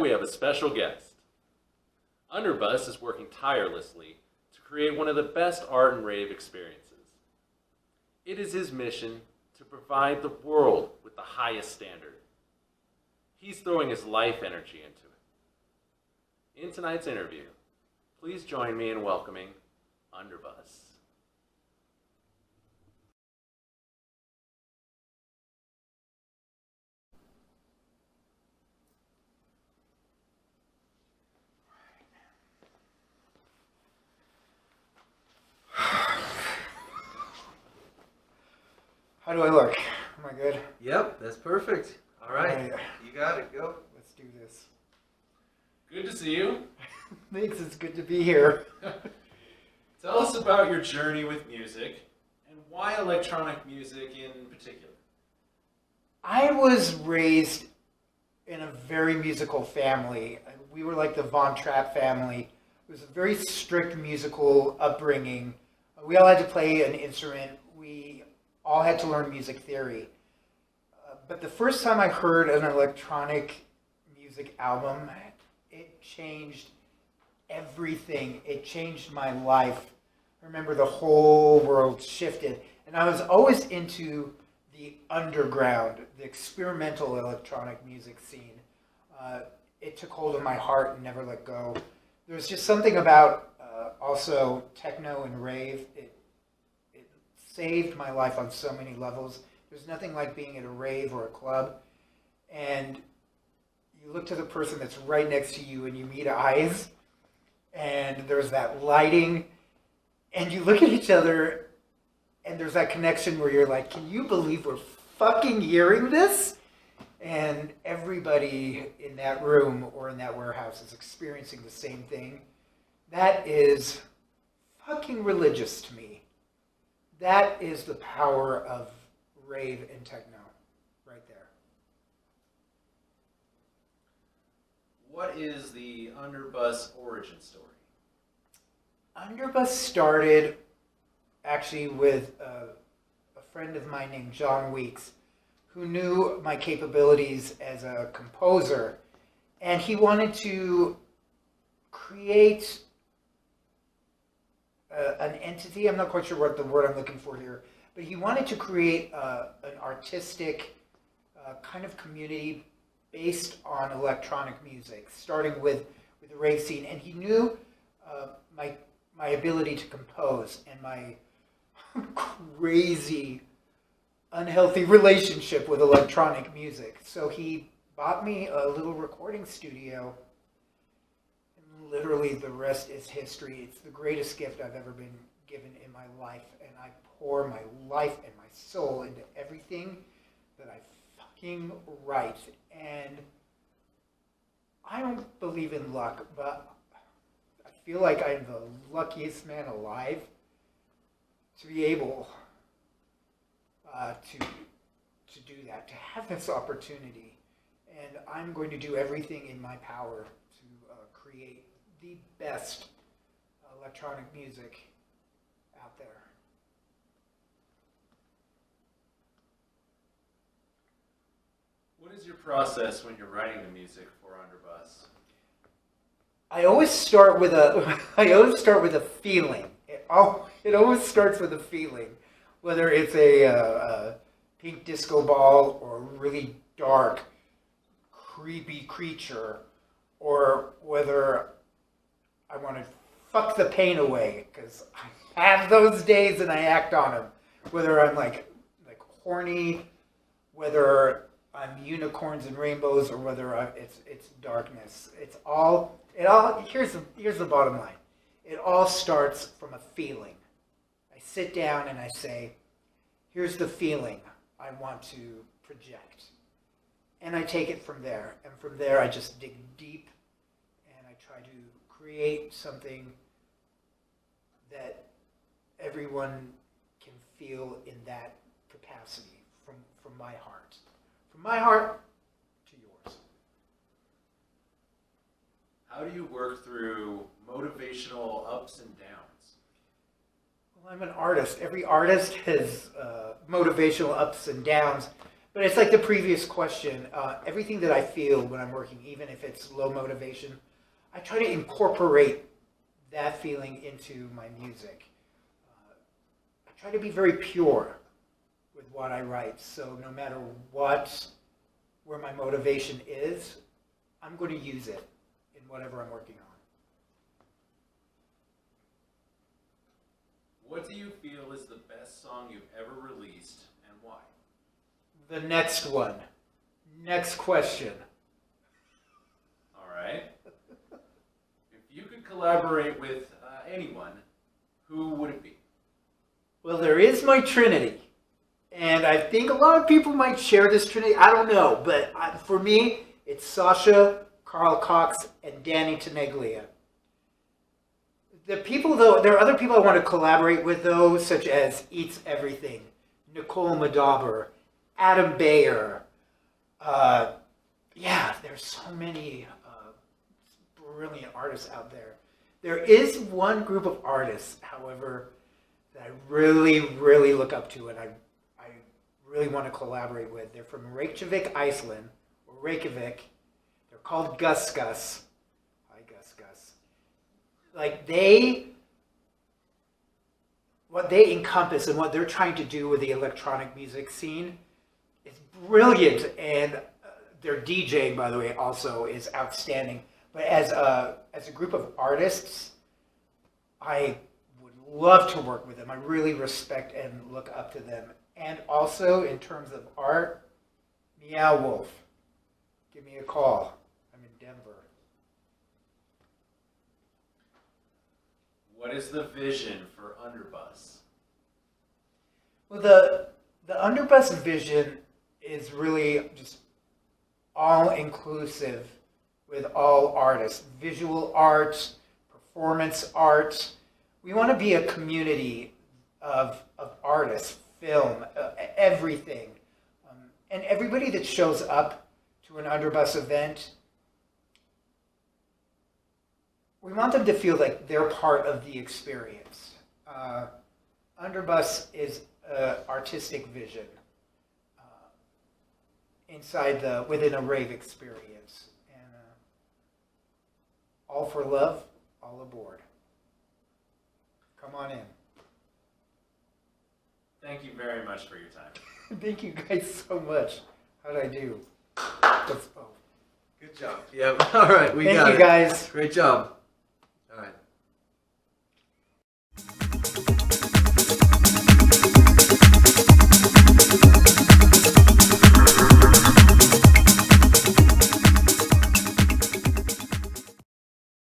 we have a special guest. UNDERBUS is working tirelessly to create one of the best art and rave experiences. It is his mission to provide the world with the highest standard. He's throwing his life energy into it. In tonight's interview, please join me in welcoming UNDERBUS. How do I look? Am I good? Yep, that's perfect. All right, you got it. Go. Let's do this. Good to see you. Thanks, it's good to be here. Tell us about your journey with music and why electronic music in particular. I was raised in a very musical family. We were like the Von Trapp family. It was a very strict musical upbringing. We all had to play an instrument. We all had to learn music theory. But the first time I heard an electronic music album, it changed everything. It changed my life. I remember the whole world shifted. And I was always into the underground, the experimental electronic music scene. It took hold of my heart and never let go. There was just something about also techno and rave. It saved my life on so many levels. There's nothing like being at a rave or a club and you look to the person that's right next to you and you meet eyes and there's that lighting and you look at each other and there's that connection where you're like, can you believe we're fucking hearing this? And everybody in that room or in that warehouse is experiencing the same thing. That is fucking religious to me. That is the power of rave and techno, right there. What is the UNDERBUS origin story? UNDERBUS started actually with a friend of mine named John Weeks, who knew my capabilities as a composer, and he wanted to create an entity. I'm not quite sure what the word I'm looking for here, but he wanted to create an artistic kind of community based on electronic music, starting with the rave scene. And he knew my ability to compose and my crazy, unhealthy relationship with electronic music. So he bought me a little recording studio. Literally, the rest is history. It's the greatest gift I've ever been given in my life, and I pour my life and my soul into everything that I fucking write. And I don't believe in luck, but I feel like I'm the luckiest man alive to be able to do that, to have this opportunity. And I'm going to do everything in my power to create the best electronic music out there. What is your process when you're writing the music for UNDERBUS? I always start with a feeling. It always starts with a feeling, whether it's a pink disco ball or a really dark, creepy creature, or whether I want to fuck the pain away, because I have those days and I act on them. Whether I'm like horny, whether I'm unicorns and rainbows, or whether it's darkness. Here's the bottom line. It all starts from a feeling. I sit down and I say, here's the feeling I want to project. And I take it from there. And from there I just dig deep and I try to create something that everyone can feel in that capacity from my heart. From my heart to yours. How do you work through motivational ups and downs? Well, I'm an artist. Every artist has motivational ups and downs. But it's like the previous question. Everything that I feel when I'm working, even if it's low motivation, I try to incorporate that feeling into my music. I try to be very pure with what I write. So no matter where my motivation is, I'm going to use it in whatever I'm working on. What do you feel is the best song you've ever released and why? The next one. Next question. All right. If you could collaborate with anyone, who would it be? Well, there is my trinity. And I think a lot of people might share this trinity. I don't know. But for me, it's Sasha, Carl Cox, and Danny Tenaglia. The people, though, there are other people I want to collaborate with, though, such as Eats Everything, Nicole Madauber, Adam Bayer. Yeah, there's so many brilliant artists out there. There is one group of artists, however, that I really, really look up to and I really want to collaborate with. They're from Reykjavik, Iceland, or Reykjavik. They're called Gus Gus. Hi, Gus Gus. Like what they encompass and what they're trying to do with the electronic music scene is brilliant, and their DJing, by the way, also is outstanding. But as a group of artists, I would love to work with them. I really respect and look up to them. And also, in terms of art, Meow Wolf. Give me a call. I'm in Denver. What is the vision for Underbus? Well, the Underbus vision is really just all-inclusive with all artists. Visual arts, performance arts. We want to be a community of artists, film, everything. And everybody that shows up to an Underbus event, we want them to feel like they're part of the experience. Underbus is an artistic vision within a rave experience. And all for love, all aboard. Come on in. Thank you very much for your time. Thank you guys so much. How'd I do? Good job. Yeah. All right. Thank you guys. Great job.